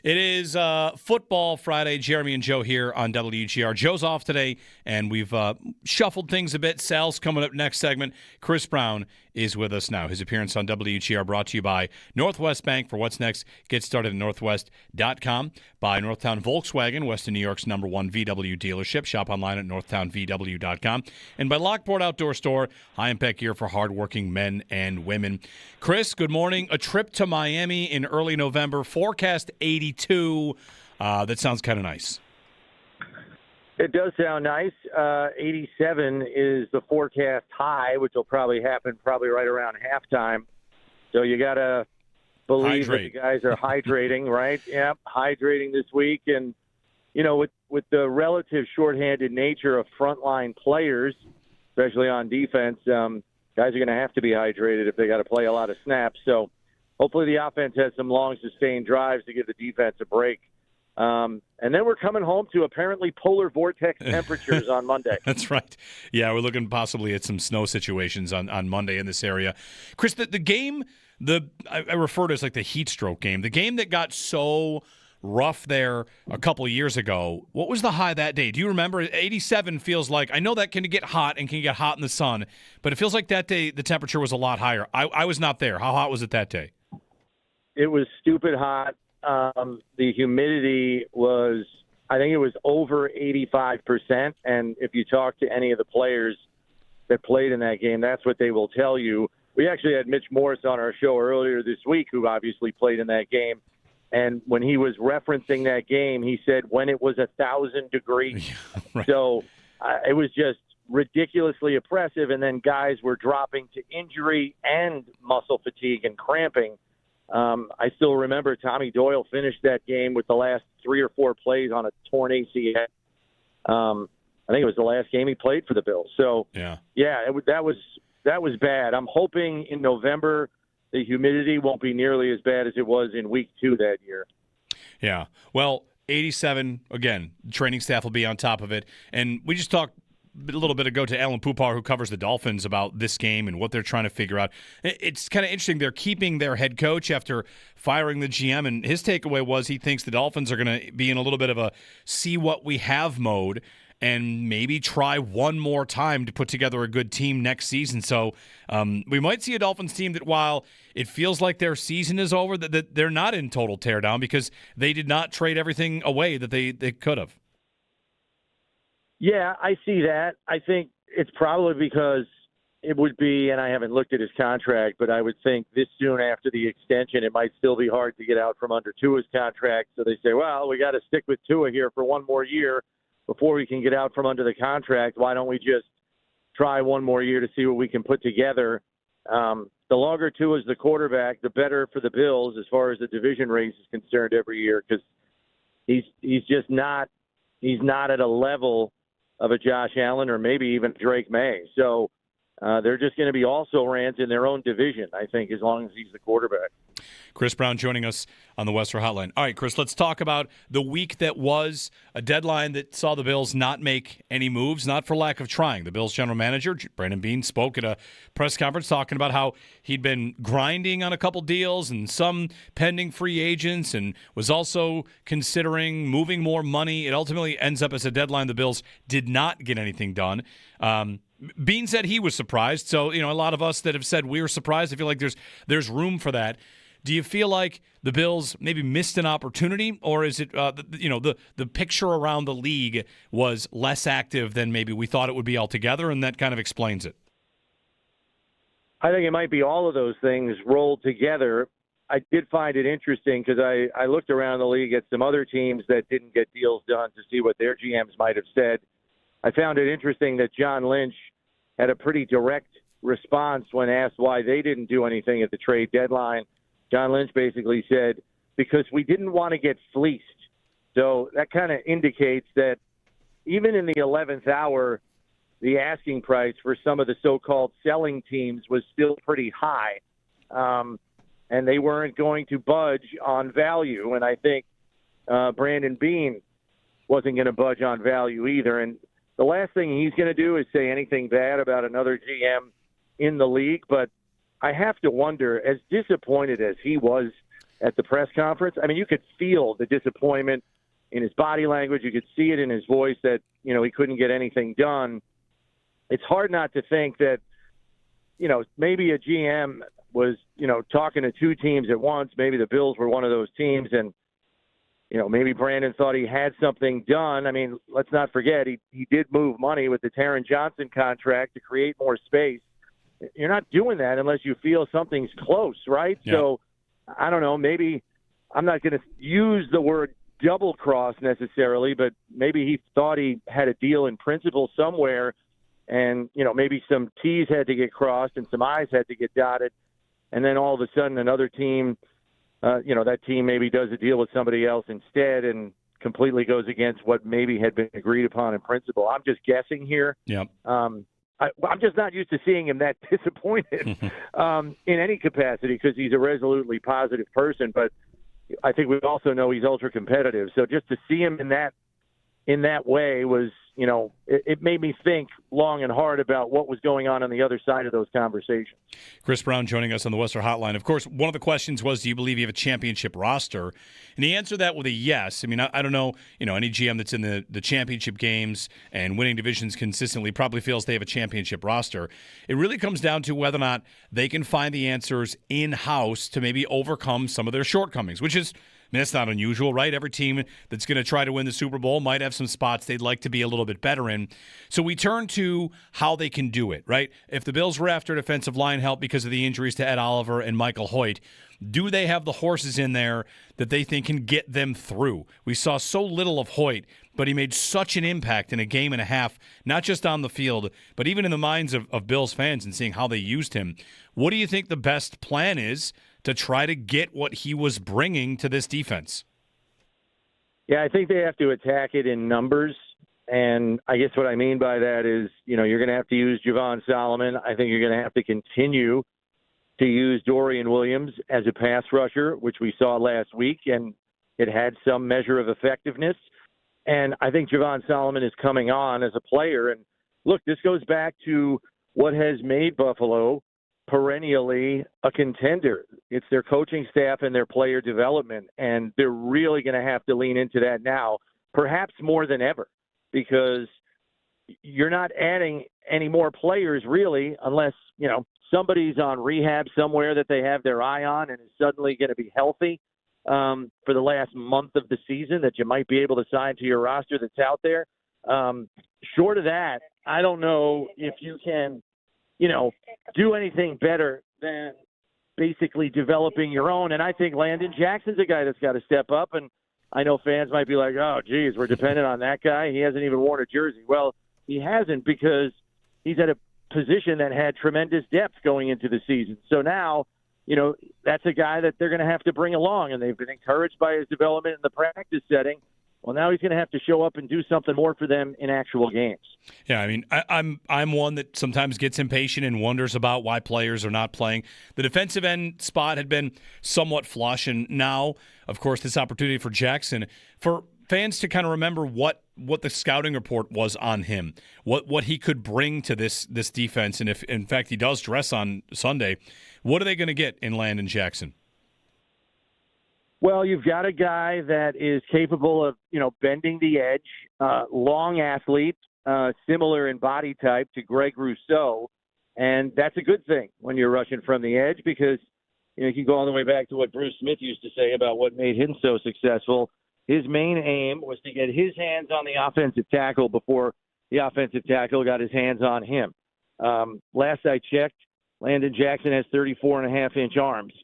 It is Football Friday. Jeremy and Joe here on WGR. Joe's off today, and we've shuffled things a bit. Sal's coming up next segment. Chris Brown is with us now. His appearance on WGR brought to you by Northwest Bank. For what's next, get started at northwest.com. By Northtown Volkswagen, Western New York's #1 VW dealership. Shop online at northtownvw.com. And by Lockport Outdoor Store, high-impact gear for hardworking men and women. Chris, good morning. A trip to Miami in early November. Forecast 82. That sounds kind of nice. It does sound nice. 87 is the forecast high, which will probably happen right around halftime. So you got to believe that the guys are hydrating, right? Yep, hydrating this week. And, with the relative shorthanded nature of frontline players, especially on defense, guys are going to have to be hydrated if they got to play a lot of snaps. So hopefully the offense has some long, sustained drives to give the defense a break. And then we're coming home to apparently polar vortex temperatures on Monday. That's right. Yeah, we're looking possibly at some snow situations on Monday in this area. Chris, the game, I refer to it as like the heat stroke game, the game that got so rough there a couple of years ago. What was the high that day? Do you remember? 87 feels like, I know that can get hot and can get hot in the sun, but it feels like that day the temperature was a lot higher. I was not there. How hot was it that day? It was stupid hot. The humidity was, I think it was over 85%. And if you talk to any of the players that played in that game, that's what they will tell you. We actually had Mitch Morris on our show earlier this week, who obviously played in that game. And when he was referencing that game, he said when it was 1,000 degrees. Yeah, right. So it was just ridiculously oppressive. And then guys were dropping to injury and muscle fatigue and cramping. I still remember Tommy Doyle finished that game with the last 3 or 4 plays on a torn ACL. I think it was the last game he played for the Bills. So, yeah, that was bad. I'm hoping in November the humidity won't be nearly as bad as it was in week 2 that year. Yeah. Well, 87, again, training staff will be on top of it. And we just talked a little bit ago to Alan Pupar, who covers the Dolphins, about this game and what they're trying to figure out. It's kind of interesting. They're keeping their head coach after firing the GM, and his takeaway was he thinks the Dolphins are going to be in a little bit of a see what we have mode and maybe try one more time to put together a good team next season. So we might see a Dolphins team that, while it feels like their season is over, that they're not in total teardown because they did not trade everything away that they could have. Yeah, I see that. I think it's probably because it would be, and I haven't looked at his contract, but I would think this soon after the extension, it might still be hard to get out from under Tua's contract. So they say, well, we got to stick with Tua here for one more year before we can get out from under the contract. Why don't we just try one more year to see what we can put together? The longer Tua's the quarterback, the better for the Bills as far as the division race is concerned every year, because he's just not at a level of a Josh Allen or maybe even Drake May. So they're just going to be also-rans in their own division, I think, as long as he's the quarterback. Chris Brown joining us on the Western Hotline. All right, Chris, let's talk about the week that was, a deadline that saw the Bills not make any moves, not for lack of trying. The Bills general manager, Brandon Beane, spoke at a press conference talking about how he'd been grinding on a couple deals and some pending free agents, and was also considering moving more money. It ultimately ends up as a deadline the Bills did not get anything done. Beane said he was surprised. So, a lot of us that have said we were surprised, I feel like there's room for that. Do you feel like the Bills maybe missed an opportunity, or is it the picture around the league was less active than maybe we thought it would be altogether, and that kind of explains it? I think it might be all of those things rolled together. I did find it interesting because I looked around the league at some other teams that didn't get deals done to see what their GMs might have said. I found it interesting that John Lynch had a pretty direct response when asked why they didn't do anything at the trade deadline. John Lynch basically said, because we didn't want to get fleeced. So that kind of indicates that even in the 11th hour, the asking price for some of the so-called selling teams was still pretty high. And they weren't going to budge on value. And I think Brandon Beane wasn't going to budge on value either. And the last thing he's going to do is say anything bad about another GM in the league. But I have to wonder, as disappointed as he was at the press conference. I mean, you could feel the disappointment in his body language. You could see it in his voice that, he couldn't get anything done. It's hard not to think that, maybe a GM was, talking to two teams at once. Maybe the Bills were one of those teams, and, maybe Brandon thought he had something done. I mean, let's not forget, he did move money with the Taron Johnson contract to create more space. You're not doing that unless you feel something's close, right? Yeah. So, I don't know, maybe I'm not going to use the word double cross necessarily, but maybe he thought he had a deal in principle somewhere, and, maybe some T's had to get crossed and some I's had to get dotted. And then all of a sudden another team, that team maybe does a deal with somebody else instead and completely goes against what maybe had been agreed upon in principle. I'm just guessing here. Yeah. I'm just not used to seeing him that disappointed in any capacity, because he's a resolutely positive person. But I think we also know he's ultra competitive. So just to see him in that way was, it made me think long and hard about what was going on the other side of those conversations. Chris Brown joining us on the Western Hotline. Of course, one of the questions was, do you believe you have a championship roster? And he answered that with a yes. I mean, I don't know, any GM that's in the championship games and winning divisions consistently probably feels they have a championship roster. It really comes down to whether or not they can find the answers in-house to maybe overcome some of their shortcomings, which is, that's not unusual, right? Every team that's going to try to win the Super Bowl might have some spots they'd like to be a little bit better in. So we turn to how they can do it, right? If the Bills were after defensive line help because of the injuries to Ed Oliver and Michael Hoyt, do they have the horses in there that they think can get them through? We saw so little of Hoyt, but he made such an impact in a game and a half, not just on the field, but even in the minds of Bills fans and seeing how they used him. What do you think the best plan is to try to get what he was bringing to this defense? Yeah, I think they have to attack it in numbers. And I guess what I mean by that is, you're going to have to use Javon Solomon. I think you're going to have to continue to use Dorian Williams as a pass rusher, which we saw last week, and it had some measure of effectiveness. And I think Javon Solomon is coming on as a player. And look, this goes back to what has made Buffalo perennially a contender. It's their coaching staff and their player development, and they're really going to have to lean into that now, perhaps more than ever, because you're not adding any more players really unless, somebody's on rehab somewhere that they have their eye on and is suddenly going to be healthy for the last month of the season that you might be able to sign to your roster that's out there. Short of that, I don't know if you can do anything better than basically developing your own. And I think Landon Jackson's a guy that's got to step up. And I know fans might be like, oh, geez, we're dependent on that guy. He hasn't even worn a jersey. Well, he hasn't, because he's at a position that had tremendous depth going into the season. So now, that's a guy that they're going to have to bring along, and they've been encouraged by his development in the practice setting. Well, now he's going to have to show up and do something more for them in actual games. Yeah, I mean, I'm one that sometimes gets impatient and wonders about why players are not playing. The defensive end spot had been somewhat flush, and now, of course, this opportunity for Jackson, for fans to kind of remember what the scouting report was on him, what he could bring to this defense, and if, in fact, he does dress on Sunday, what are they going to get in Landon Jackson? Well, you've got a guy that is capable of, bending the edge, long athlete, similar in body type to Greg Rousseau. And that's a good thing when you're rushing from the edge, because, you can go all the way back to what Bruce Smith used to say about what made him so successful. His main aim was to get his hands on the offensive tackle before the offensive tackle got his hands on him. Last I checked, Landon Jackson has 34.5-inch arms.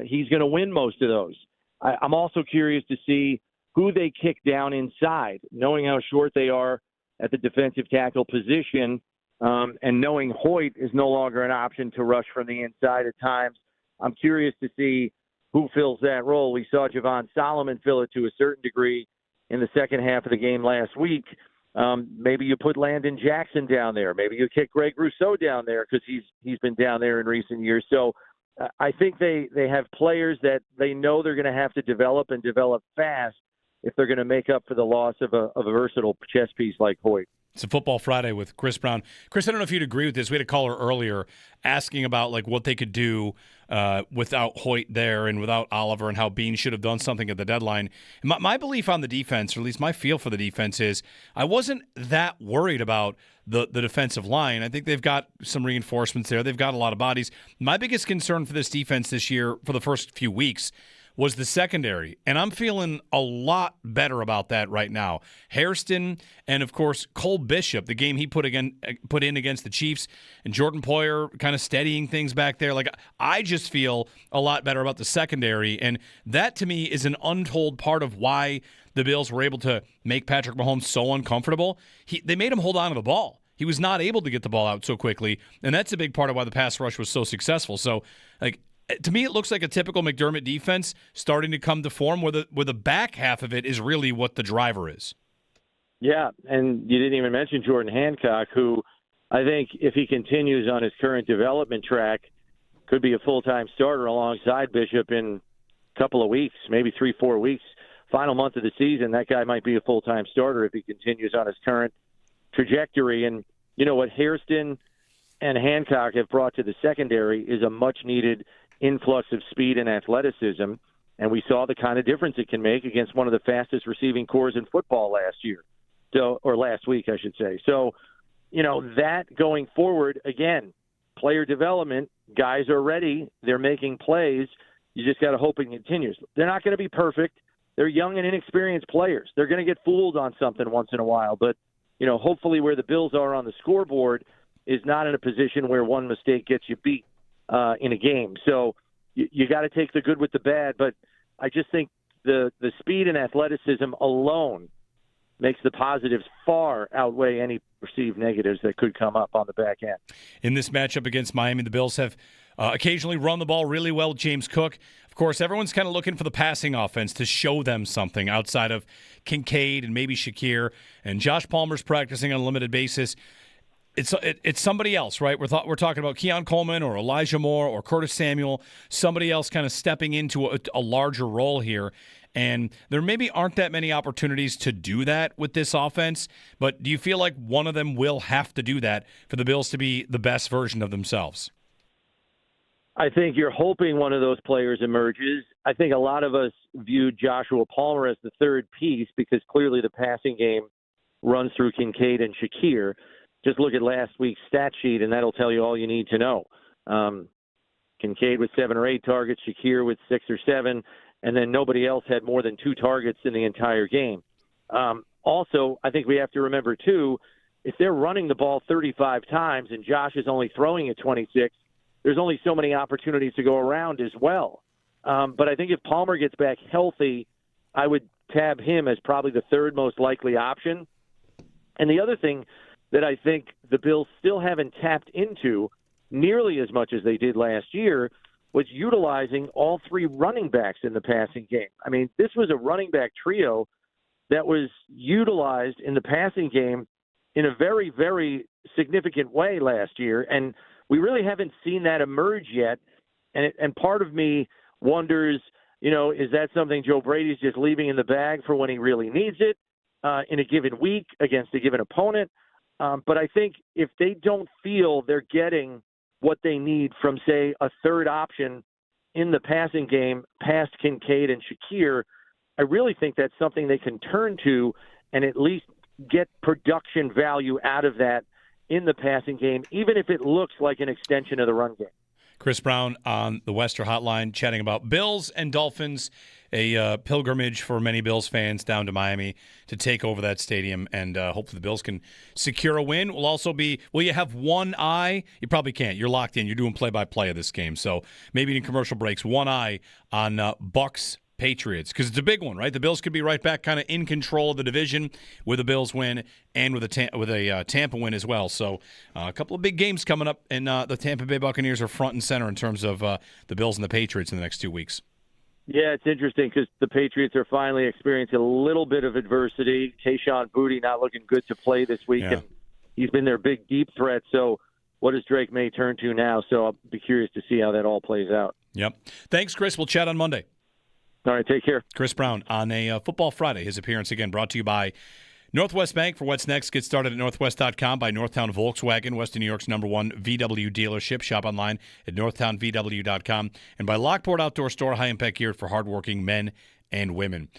He's going to win most of those. I'm also curious to see who they kick down inside, knowing how short they are at the defensive tackle position, and knowing Hoyt is no longer an option to rush from the inside at times. I'm curious to see who fills that role. We saw Javon Solomon fill it to a certain degree in the second half of the game last week. Maybe you put Landon Jackson down there. Maybe you kick Greg Rousseau down there because he's been down there in recent years. So I think they have players that they know they're going to have to develop and develop fast if they're going to make up for the loss of a versatile chess piece like Hoyt. It's a Football Friday with Chris Brown. Chris, I don't know if you'd agree with this. We had a caller earlier asking about like what they could do without Hoyt there and without Oliver, and how Bean should have done something at the deadline. My belief on the defense, or at least my feel for the defense, is I wasn't that worried about the defensive line. I think they've got some reinforcements there. They've got a lot of bodies. My biggest concern for this defense this year for the first few weeks was the secondary, and I'm feeling a lot better about that right now. Hairston and, of course, Cole Bishop, the game he put in against the Chiefs, and Jordan Poyer kind of steadying things back there. Like, I just feel a lot better about the secondary, and that, to me, is an untold part of why the Bills were able to make Patrick Mahomes so uncomfortable. They made him hold on to the ball. He was not able to get the ball out so quickly, and that's a big part of why the pass rush was so successful. So, like, to me, it looks like a typical McDermott defense starting to come to form, where the back half of it is really what the driver is. Yeah, and you didn't even mention Jordan Hancock, who I think if he continues on his current development track, could be a full-time starter alongside Bishop in a couple of weeks, maybe 3-4 weeks. Final month of the season, that guy might be a full-time starter if he continues on his current trajectory. And you know what Hairston and Hancock have brought to the secondary is a much-needed influx of speed and athleticism, and we saw the kind of difference it can make against one of the fastest receiving corps in football last week, I should say. So, you know, that going forward, again, player development, guys are ready, they're making plays, you just got to hope it continues. They're not going to be perfect. They're young and inexperienced players. They're going to get fooled on something once in a while, but, you know, hopefully where the Bills are on the scoreboard is not in a position where one mistake gets you beat in a game. So you got to take the good with the bad, but I just think the speed and athleticism alone makes the positives far outweigh any perceived negatives that could come up on the back end. In this matchup against Miami, the Bills have occasionally run the ball really well. James Cook, of course, everyone's kind of looking for the passing offense to show them something outside of Kincaid and maybe Shakir, and Josh Palmer's practicing on a limited basis. It's somebody else, right? We're talking about Keon Coleman or Elijah Moore or Curtis Samuel, somebody else kind of stepping into a larger role here. And there maybe aren't that many opportunities to do that with this offense, but do you feel like one of them will have to do that for the Bills to be the best version of themselves? I think you're hoping one of those players emerges. I think a lot of us viewed Joshua Palmer as the third piece because clearly the passing game runs through Kincaid and Shakir. Just look at last week's stat sheet, and that'll tell you all you need to know. Kincaid with 7 or 8 targets, Shakir with 6 or 7, and then nobody else had more than 2 targets in the entire game. Also, I think we have to remember, too, if they're running the ball 35 times and Josh is only throwing it 26, there's only so many opportunities to go around as well. But I think if Palmer gets back healthy, I would tab him as probably the third most likely option. And the other thing that I think the Bills still haven't tapped into nearly as much as they did last year was utilizing all 3 running backs in the passing game. I mean, this was a running back trio that was utilized in the passing game in a very, very significant way last year, and we really haven't seen that emerge yet. And part of me wonders, you know, is that something Joe Brady's just leaving in the bag for when he really needs it in a given week against a given opponent? But I think if they don't feel they're getting what they need from, say, a third option in the passing game past Kincaid and Shakir, I really think that's something they can turn to and at least get production value out of that in the passing game, even if it looks like an extension of the run game. Chris Brown on the Western Hotline chatting about Bills and Dolphins, a pilgrimage for many Bills fans down to Miami to take over that stadium, and hopefully the Bills can secure a win. Will you have one eye? You probably can't. You're locked in. You're doing play-by-play of this game, so maybe in commercial breaks, one eye on Bucs Patriots, because it's a big one, right? The Bills could be right back kind of in control of the division with a Bills win and with a Tampa win as well. So a couple of big games coming up, and the Tampa Bay Buccaneers are front and center in terms of the Bills and the Patriots in the next 2 weeks. Yeah, it's interesting because the Patriots are finally experiencing a little bit of adversity. Kayshon Boutte not looking good to play this week, and he's been their big deep threat. So what does Drake May turn to now? So I'll be curious to see how that all plays out. Yep. Thanks, Chris. We'll chat on Monday. All right, take care. Chris Brown on a Football Friday. His appearance, again, brought to you by Northwest Bank for what's next. Get started at northwest.com by Northtown Volkswagen, Western New York's #1 VW dealership. Shop online at northtownvw.com. And by Lockport Outdoor Store, high-impact gear for hardworking men and women.